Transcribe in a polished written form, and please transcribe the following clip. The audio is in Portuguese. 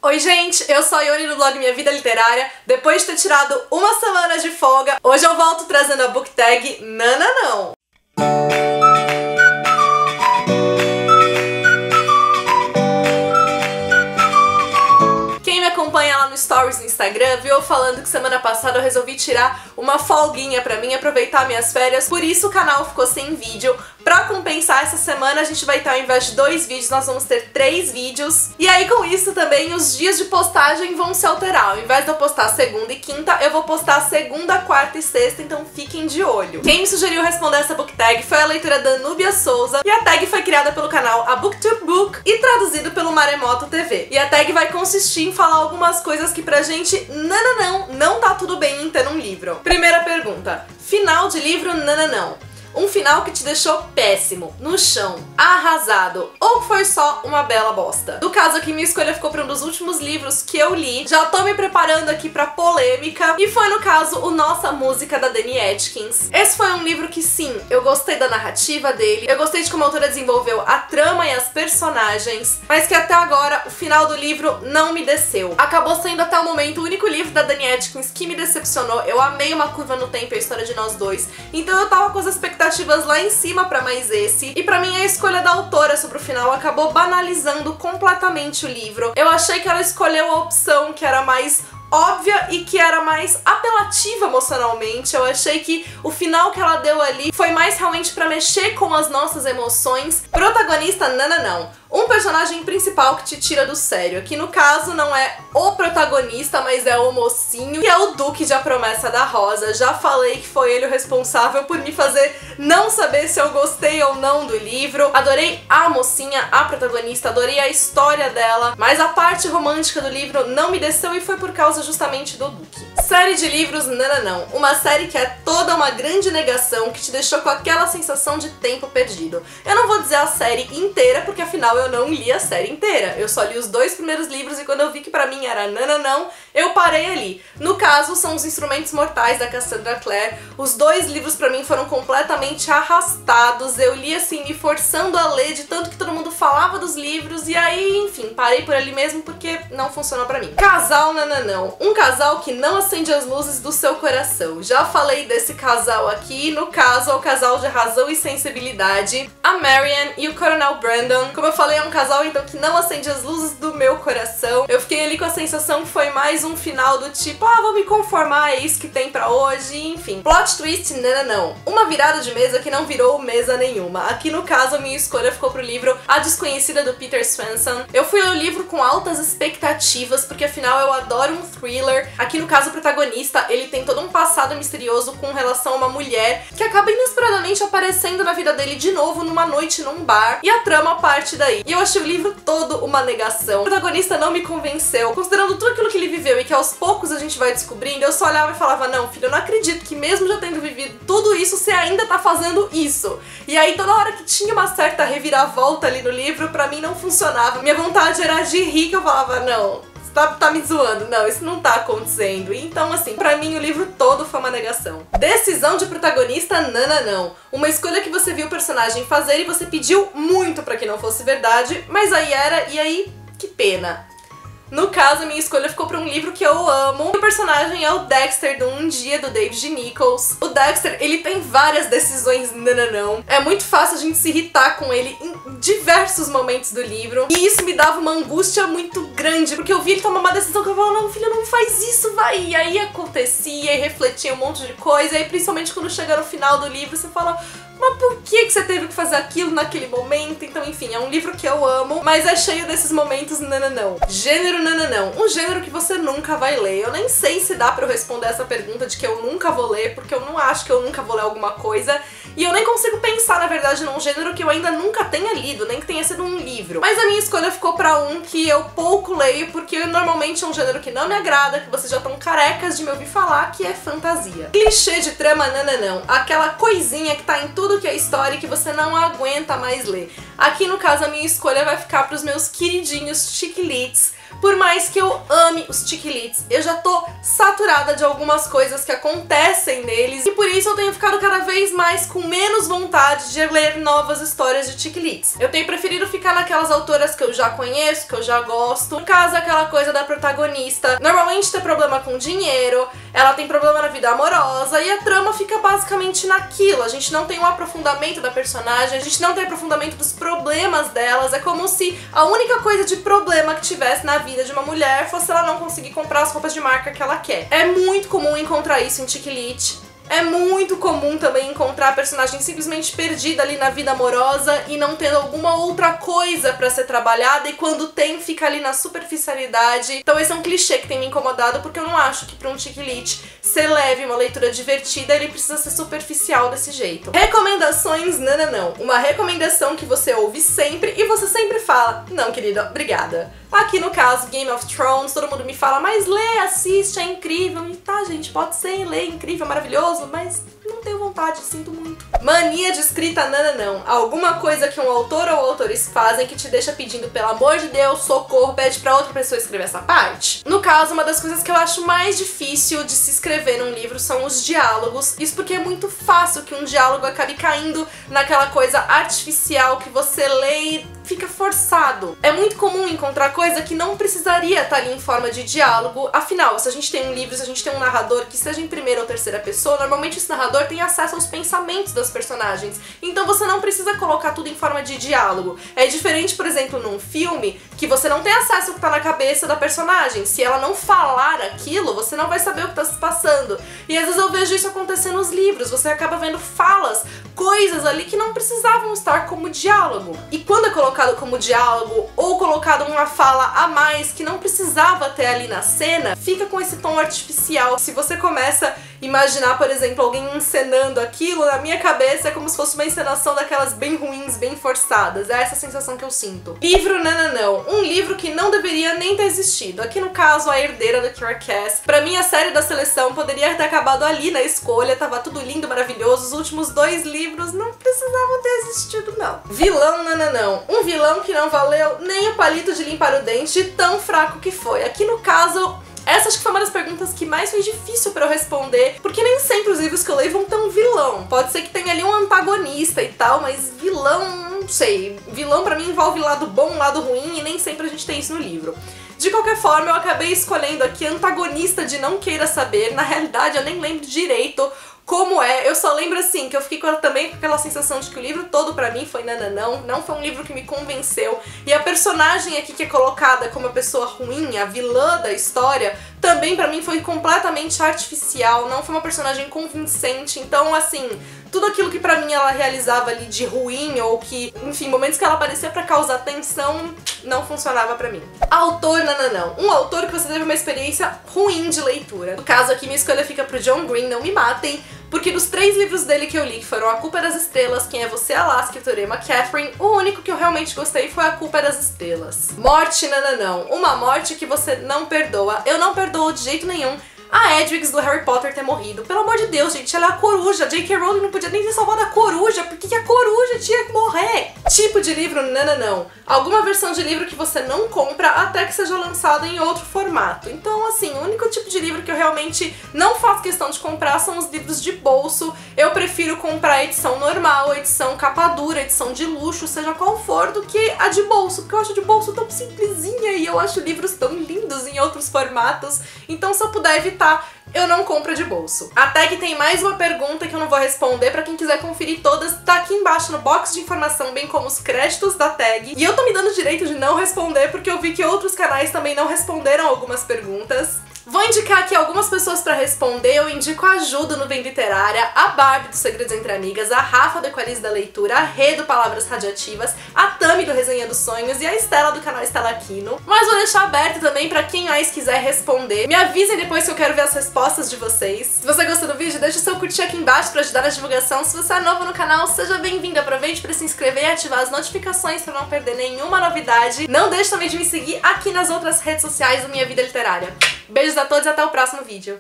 Oi gente, eu sou a Ione do blog Minha Vida Literária. Depois de ter tirado uma semana de folga, hoje eu volto trazendo a book tag Nananão. Quem me acompanha lá no Stories no Instagram viu eu falando que semana passada eu resolvi tirar uma folguinha pra mim, aproveitar minhas férias, por isso o canal ficou sem vídeo. Pra compensar, essa semana a gente vai ter, ao invés de 2 vídeos, nós vamos ter 3 vídeos. E aí com isso também os dias de postagem vão se alterar. Ao invés de eu postar segunda e quinta, eu vou postar segunda, quarta e sexta, então fiquem de olho. Quem me sugeriu responder essa book tag foi a leitora Danúbia Souza, e a tag foi criada pelo canal A Booktube Book e traduzido pelo Maremoto TV. E a tag vai consistir em falar algumas coisas que pra gente, não tá tudo bem em ter um livro. Primeira pergunta: final de livro nananão. Um final que te deixou péssimo, no chão, arrasado, ou foi só uma bela bosta? No caso aqui, minha escolha ficou para um dos últimos livros que eu li. Já tô me preparando aqui pra polêmica, e foi no caso o Nossa Música, da Dani Atkins. Esse foi um livro que sim, eu gostei da narrativa dele, eu gostei de como a autora desenvolveu a trama e as personagens, mas que até agora o final do livro não me desceu. Acabou sendo até o momento o único livro da Dani Atkins que me decepcionou. Eu amei Uma Curva no Tempo e a História de Nós Dois, então eu tava com as expectativas lá em cima pra mais esse, e pra mim a escolha da autora sobre o final acabou banalizando completamente o livro. Eu achei que ela escolheu a opção que era mais óbvia e que era mais apelativa emocionalmente. Eu achei que o final que ela deu ali foi mais realmente pra mexer com as nossas emoções. Protagonista, não. Um personagem principal que te tira do sério. Aqui no caso não é o protagonista, mas é o mocinho, que é o Duque de A Promessa da Rosa. Já falei que foi ele o responsável por me fazer não saber se eu gostei ou não do livro. Adorei a mocinha, a protagonista, adorei a história dela, mas a parte romântica do livro não me desceu, e foi por causa justamente do Duque. Série de livros nananão. Uma série que é toda uma grande negação, que te deixou com aquela sensação de tempo perdido. Eu não vou dizer a série inteira, porque afinal eu não li a série inteira. Eu só li os 2 primeiros livros, e quando eu vi que pra mim era nananão, eu parei ali. No caso, são Os Instrumentos Mortais, da Cassandra Clare. Os 2 livros pra mim foram completamente arrastados. Eu li assim, me forçando a ler, de tanto que todo mundo falava dos livros, e aí, enfim, parei por ali mesmo porque não funcionou pra mim. Casal nananão. Um casal que não acende as luzes do seu coração. Já falei desse casal aqui. No caso, é o casal de razão e sensibilidade, a Marianne e o Coronel Brandon. Como eu falei, é um casal então que não acende as luzes do meu coração. Eu fiquei ali com a sensação que foi mais um final do tipo, vou me conformar, é isso que tem pra hoje, enfim. Plot twist, não. Uma virada de mesa que não virou mesa nenhuma. Aqui no caso, a minha escolha ficou pro livro A Desconhecida, do Peter Swenson. Eu fui ao livro com altas expectativas, porque afinal eu adoro um thriller. Aqui no caso, o protagonista, ele tem todo um passado misterioso com relação a uma mulher que acaba inesperadamente aparecendo na vida dele de novo numa noite num bar, e a trama parte daí. E eu achei o livro todo uma negação. O protagonista não me convenceu. Considerando tudo aquilo que ele viveu e que aos poucos a gente vai descobrindo, eu só olhava e falava, não, filho, eu não acredito que mesmo já tendo vivido tudo isso, você ainda tá fazendo isso. E aí toda hora que tinha uma certa reviravolta ali no livro, pra mim não funcionava. Minha vontade era de rir, que eu falava, não, tá me zoando, não, isso não tá acontecendo. Então assim, pra mim o livro todo foi uma negação. Decisão de protagonista, nananão. Uma escolha que você viu o personagem fazer e você pediu muito pra que não fosse verdade, mas aí era, e aí, que pena. No caso, a minha escolha ficou pra um livro que eu amo. O personagem é o Dexter, do Um Dia, do David Nichols. O Dexter, ele tem várias decisões nananão. É muito fácil a gente se irritar com ele em diversos momentos do livro. E isso me dava uma angústia muito grande, porque eu vi ele tomar uma decisão que eu falava, não, filho, não faz isso, vai. E aí acontecia e refletia um monte de coisa. E aí, principalmente quando chega no final do livro, você fala, mas por que você teve que fazer aquilo naquele momento? Então, enfim, é um livro que eu amo, mas é cheio desses momentos nananão. Gênero nananão. Um gênero que você nunca vai ler. Eu nem sei se dá pra eu responder essa pergunta de que eu nunca vou ler, porque eu não acho que eu nunca vou ler alguma coisa. E eu nem consigo pensar, na verdade, num gênero que eu ainda nunca tenha lido, nem que tenha sido um livro. Mas a minha escolha ficou pra um que eu pouco leio, porque normalmente é um gênero que não me agrada, que vocês já estão carecas de me ouvir falar, que é fantasia. Clichê de trama nananão. Aquela coisinha que tá em tudo tudo que é história e que você não aguenta mais ler. Aqui no caso a minha escolha vai ficar para os meus queridinhos chick lits. Por mais que eu ame os chick lits, eu já tô saturada de algumas coisas que acontecem neles e por isso eu tenho ficado cada vez mais com menos vontade de ler novas histórias de chick lits. Eu tenho preferido ficar naquelas autoras que eu já conheço, que eu já gosto. No caso, aquela coisa da protagonista normalmente tem problema com dinheiro, ela tem problema na vida amorosa e a trama fica basicamente naquilo. A gente não tem um aprofundamento da personagem, a gente não tem aprofundamento dos problemas delas. É como se a única coisa de problema que tivesse na vida de uma mulher fosse ela não conseguir comprar as roupas de marca que ela quer. É muito comum encontrar isso em chick lit. É muito comum também encontrar a personagem simplesmente perdida ali na vida amorosa e não tendo alguma outra coisa pra ser trabalhada, e quando tem, fica ali na superficialidade. Então esse é um clichê que tem me incomodado, porque eu não acho que pra um chick lit ser leve, uma leitura divertida, ele precisa ser superficial desse jeito. Recomendações, não. Uma recomendação que você ouve sempre e você sempre fala, não, querida, obrigada. Aqui no caso, Game of Thrones, todo mundo me fala, mas lê, assiste, é incrível. E tá, gente, pode ser, lê, incrível, maravilhoso, mas não tenho vontade, sinto muito. Mania de escrita, não. Alguma coisa que um autor ou autores fazem que te deixa pedindo, pelo amor de Deus, socorro, pede pra outra pessoa escrever essa parte. No caso, uma das coisas que eu acho mais difícil de se escrever num livro são os diálogos. Isso porque é muito fácil que um diálogo acabe caindo naquela coisa artificial que você lê e fica forçado. É muito comum encontrar coisa que não precisaria estar ali em forma de diálogo. Afinal, se a gente tem um livro, se a gente tem um narrador que seja em primeira ou terceira pessoa, normalmente esse narrador tem acesso aos pensamentos das personagens. Então você não precisa colocar tudo em forma de diálogo. É diferente, por exemplo, num filme, que você não tem acesso ao que tá na cabeça da personagem. Se ela não falar aquilo, você não vai saber o que tá se passando. E às vezes eu vejo isso acontecer nos livros. Você acaba vendo falas, coisas ali que não precisavam estar como diálogo. E quando é colocado como diálogo ou colocado uma fala a mais que não precisava ter ali na cena, fica com esse tom artificial. Se você começa a imaginar, por exemplo, alguém encenando aquilo, na minha cabeça é como se fosse uma encenação daquelas bem ruins, bem forçadas. É essa a sensação que eu sinto. Livro, não. Um livro que não deveria nem ter existido. Aqui no caso, A Herdeira, da Kiera Cass. Pra mim, a série da seleção poderia ter acabado ali na escolha, tava tudo lindo, maravilhoso. Os últimos 2 livros não precisavam ter existido, não. Vilão, não. Um vilão que não valeu nem o palito de limpar o dente, tão fraco que foi. Aqui no caso, essa acho que foi uma das perguntas que mais foi difícil pra eu responder, porque nem sempre os livros que eu leio vão ter um vilão. Pode ser que tenha ali um antagonista e tal, mas vilão, não sei. Vilão pra mim envolve lado bom, lado ruim, e nem sempre a gente tem isso no livro. De qualquer forma, eu acabei escolhendo aqui antagonista de Não Queira Saber. Na realidade, eu nem lembro direito como é. Eu só lembro assim, que eu fiquei também com aquela sensação de que o livro todo pra mim foi não foi um livro que me convenceu. E a personagem aqui que é colocada como a pessoa ruim, a vilã da história, também pra mim foi completamente artificial, não foi uma personagem convincente. Então, assim, tudo aquilo que pra mim ela realizava ali de ruim, ou que, enfim, momentos que ela aparecia pra causar tensão, não funcionava pra mim. Autor, não. Um autor que você teve uma experiência ruim de leitura. No caso aqui, minha escolha fica pro John Green, não me matem, porque dos 3 livros dele que eu li, que foram A Culpa é das Estrelas, Quem é Você, Alaska e Teorema Catherine, o único que eu realmente gostei foi A Culpa é das Estrelas. Morte, não. Uma morte que você não perdoa. Eu não perdoo de jeito nenhum a Edwige do Harry Potter ter morrido. Pelo amor de Deus, gente, ela é a coruja. J.K. Rowling não podia nem ter salvado a coruja. Por que a coruja tinha que morrer? Tipo de livro, não. Alguma versão de livro que você não compra até que seja lançado em outro formato. Então, assim, o único tipo de livro que eu realmente não faço questão de comprar são os livros de bolso. Eu prefiro comprar a edição normal, a edição capa dura, a edição de luxo, seja qual for, do que a de bolso. Porque eu acho de bolso tão simplesinha e eu acho livros tão lindos em outros formatos. Então, se eu puder evitar, eu não compro de bolso. A tag tem mais uma pergunta que eu não vou responder. Pra quem quiser conferir todas, tá aqui embaixo no box de informação, bem como os créditos da tag. E eu tô me dando o direito de não responder, porque eu vi que outros canais também não responderam algumas perguntas. Vou indicar aqui algumas pessoas pra responder. Eu indico a Ju do Nuvem Literária, a Barbie do Segredos Entre Amigas, a Rafa do Equalize da Leitura, a Rê do Palavras Radiativas, a Tami do Resenha dos Sonhos e a Estela do canal Estela Aquino. Mas vou deixar aberto também pra quem mais quiser responder. Me avisem depois que eu quero ver as respostas de vocês. Se você gostou do vídeo, deixa o seu curtir aqui embaixo pra ajudar na divulgação. Se você é novo no canal, seja bem-vindo. Aproveite pra se inscrever e ativar as notificações pra não perder nenhuma novidade. Não deixe também de me seguir aqui nas outras redes sociais da Minha Vida Literária. Beijos a todos e até o próximo vídeo.